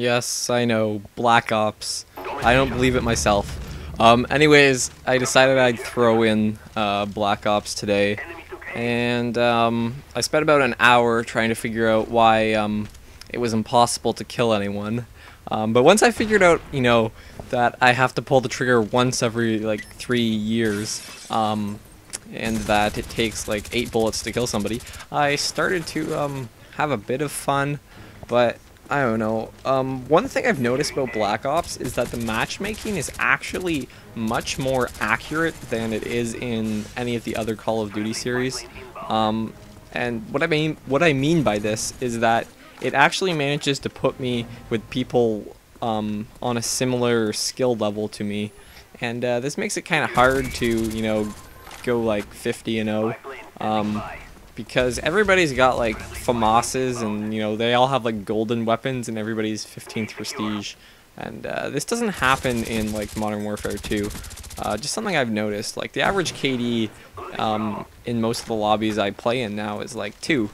Yes, I know, Black Ops. I don't believe it myself. Anyways, I decided I'd throw in Black Ops today, and I spent about an hour trying to figure out why it was impossible to kill anyone. But once I figured out, that I have to pull the trigger once every like 3 years, and that it takes like 8 bullets to kill somebody, I started to have a bit of fun, but I don't know. One thing I've noticed about Black Ops is that the matchmaking is actually much more accurate than it is in any of the other Call of Duty series. And what I mean by this is that it actually manages to put me with people on a similar skill level to me, and this makes it kind of hard to go like 50-0. Because everybody's got like FAMASs, and they all have like golden weapons, and everybody's 15th prestige, and this doesn't happen in like Modern Warfare 2. Just something I've noticed. Like the average KD in most of the lobbies I play in now is like 2.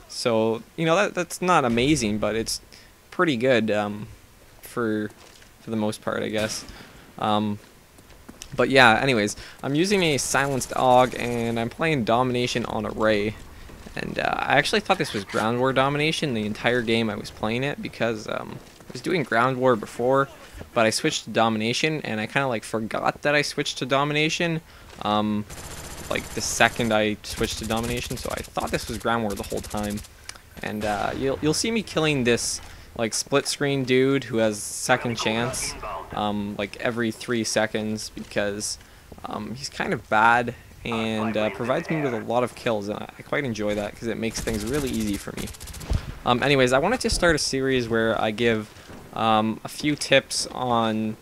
So that's not amazing, but it's pretty good for the most part, I guess. But yeah, anyways, I'm using a silenced AUG, and I'm playing Domination on Array. And I actually thought this was Ground War Domination the entire game I was playing it, because I was doing Ground War before, but I switched to Domination, and I kind of like forgot that I switched to Domination, like the second I switched to Domination, so I thought this was Ground War the whole time. And you'll see me killing this like split screen dude who has second chance like every 3 seconds, because he's kind of bad and provides me with a lot of kills, and I quite enjoy that because it makes things really easy for me. Anyways, I wanted to start a series where I give a few tips on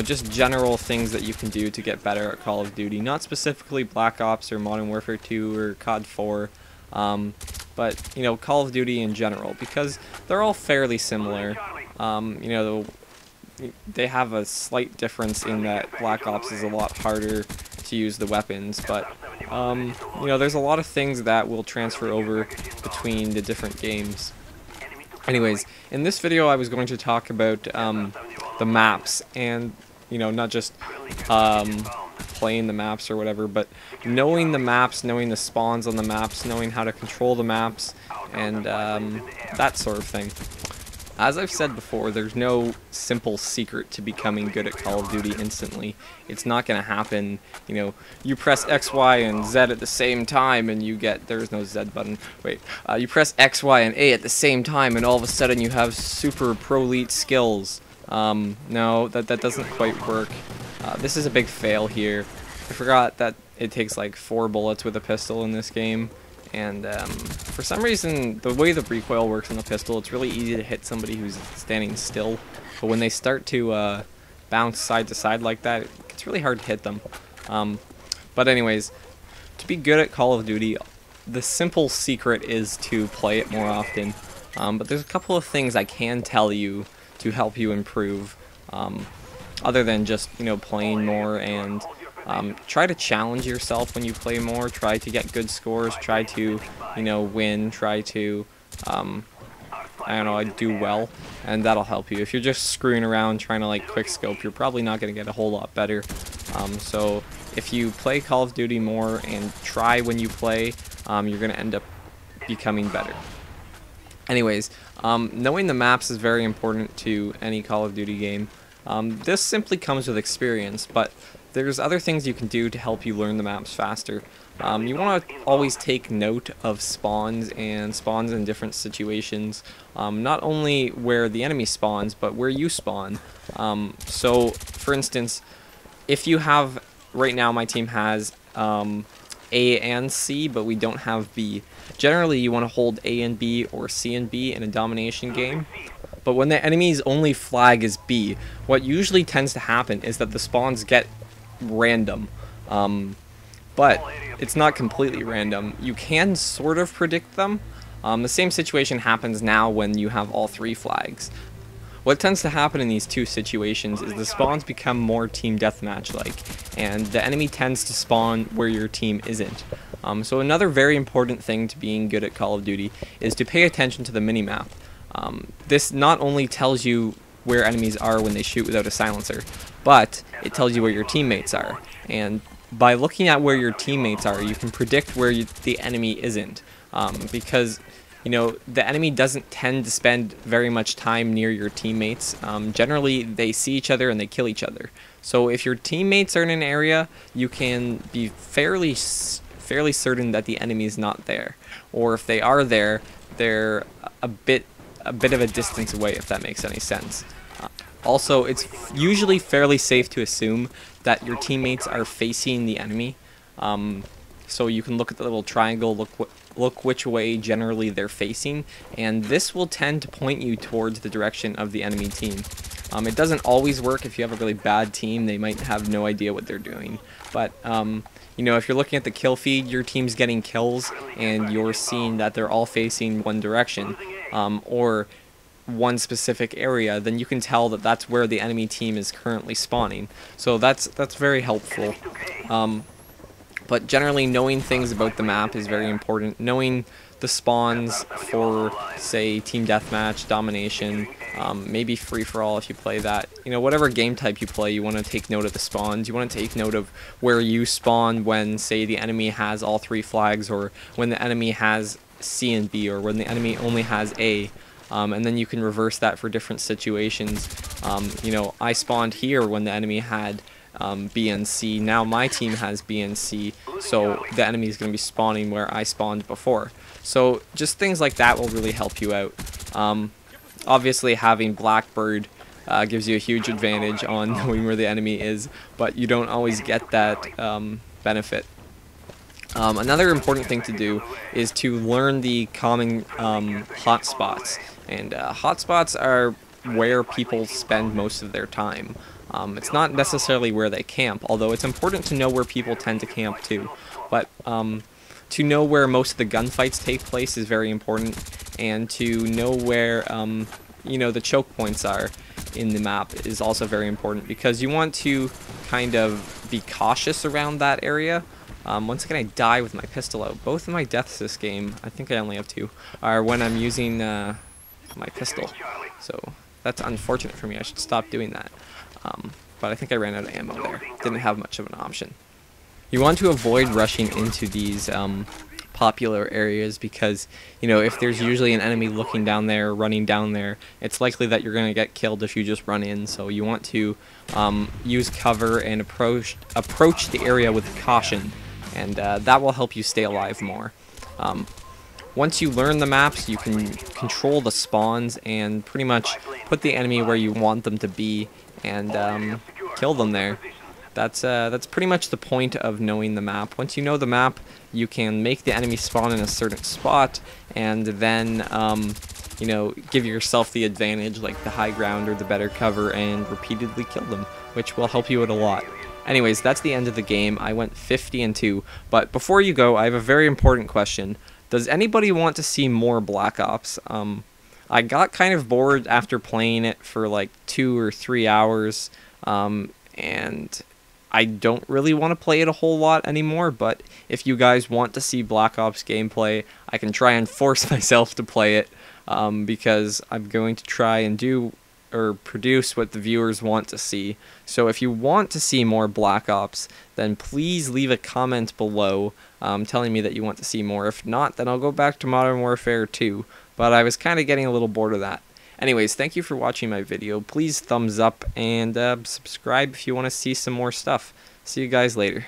just general things that you can do to get better at Call of Duty, not specifically Black Ops or Modern Warfare 2 or COD 4, but Call of Duty in general, because they're all fairly similar. They have a slight difference in that Black Ops is a lot harder to use the weapons, but there's a lot of things that will transfer over between the different games. Anyways, in this video I was going to talk about the maps, and not just playing the maps or whatever, but knowing the maps, knowing the spawns on the maps, knowing how to control the maps, and that sort of thing. As I've said before, there's no simple secret to becoming good at Call of Duty instantly. It's not going to happen, you press X, Y, and Z at the same time and you get, there's no Z button, wait, you press X, Y, and A at the same time and all of a sudden you have super pro-elite skills. No, that doesn't quite work. This is a big fail here. I forgot that it takes like 4 bullets with a pistol in this game. And for some reason, the way the recoil works on the pistol, it's really easy to hit somebody who's standing still. But when they start to bounce side to side like that, it's really hard to hit them. But anyways, to be good at Call of Duty, the simple secret is to play it more often. But there's a couple of things I can tell you to help you improve, other than just playing more, and try to challenge yourself when you play more. Try to get good scores. Try to win. Try to I don't know, do well, and that'll help you. If you're just screwing around trying to like quick scope, you're probably not going to get a whole lot better. So if you play Call of Duty more and try when you play, you're going to end up becoming better. Anyways, knowing the maps is very important to any Call of Duty game. This simply comes with experience, but there's other things you can do to help you learn the maps faster. You want to always take note of spawns, and spawns in different situations. Not only where the enemy spawns, but where you spawn. So, for instance, if you have, right now my team has A and C, but we don't have B. Generally, you want to hold A and B or C and B in a domination game. But when the enemy's only flag is B, what usually tends to happen is that the spawns get random. But it's not completely random. You can sort of predict them. The same situation happens now when you have all 3 flags. What tends to happen in these two situations is the spawns become more team deathmatch-like, and the enemy tends to spawn where your team isn't. So another very important thing to being good at Call of Duty is to pay attention to the minimap. This not only tells you where enemies are when they shoot without a silencer, but it tells you where your teammates are. And by looking at where your teammates are, you can predict where the enemy isn't. Because the enemy doesn't tend to spend very much time near your teammates. Generally, they see each other and they kill each other. So if your teammates are in an area, you can be fairly certain that the enemy is not there. Or if they are there, they're a bit of a distance away, if that makes any sense. Also, it's usually fairly safe to assume that your teammates are facing the enemy. So you can look at the little triangle, look which way generally they're facing, and this will tend to point you towards the direction of the enemy team. It doesn't always work. If you have a really bad team, they might have no idea what they're doing. But if you're looking at the kill feed, your team's getting kills, and you're seeing that they're all facing one direction, or one specific area, then you can tell that that's where the enemy team is currently spawning. So that's very helpful. But generally, knowing things about the map is very important. Knowing the spawns for, say, team deathmatch, domination, maybe free-for-all if you play that. Whatever game type you play, you want to take note of the spawns. You want to take note of where you spawn when, say, the enemy has all 3 flags, or when the enemy has C and B, or when the enemy only has A. And then you can reverse that for different situations. I spawned here when the enemy had B and C. Now my team has B and C, so the enemy is going to be spawning where I spawned before. So just things like that will really help you out. Obviously, having Blackbird gives you a huge advantage on knowing where the enemy is, but you don't always get that benefit. Another important thing to do is to learn the common hotspots. And hotspots are where people spend most of their time. It's not necessarily where they camp, although it's important to know where people tend to camp too. But to know where most of the gunfights take place is very important, and to know where the choke points are in the map is also very important, because you want to kind of be cautious around that area. Once again, I die with my pistol out. Both of my deaths this game, I think I only have 2, are when I'm using my pistol. So that's unfortunate for me. I should stop doing that. But I think I ran out of ammo there. Didn't have much of an option. You want to avoid rushing into these popular areas, because if there's usually an enemy looking down there, running down there, it's likely that you're going to get killed if you just run in. So you want to use cover and approach the area with caution, and that will help you stay alive more. Once you learn the maps, you can control the spawns and pretty much put the enemy where you want them to be, and kill them there. That's pretty much the point of knowing the map. Once you know the map, you can make the enemy spawn in a certain spot, and then give yourself the advantage, like the high ground or the better cover, and repeatedly kill them, which will help you out a lot. Anyways, that's the end of the game. I went 50-2, but before you go, I have a very important question. Does anybody want to see more Black Ops? I got kind of bored after playing it for like 2 or 3 hours, and I don't really want to play it a whole lot anymore, but if you guys want to see Black Ops gameplay, I can try and force myself to play it, because I'm going to try and do or produce what the viewers want to see. So if you want to see more Black Ops, then please leave a comment below telling me that you want to see more. If not, then I'll go back to Modern Warfare 2, but I was kind of getting a little bored of that. Anyways, thank you for watching my video. Please thumbs up and subscribe if you want to see some more stuff. See you guys later.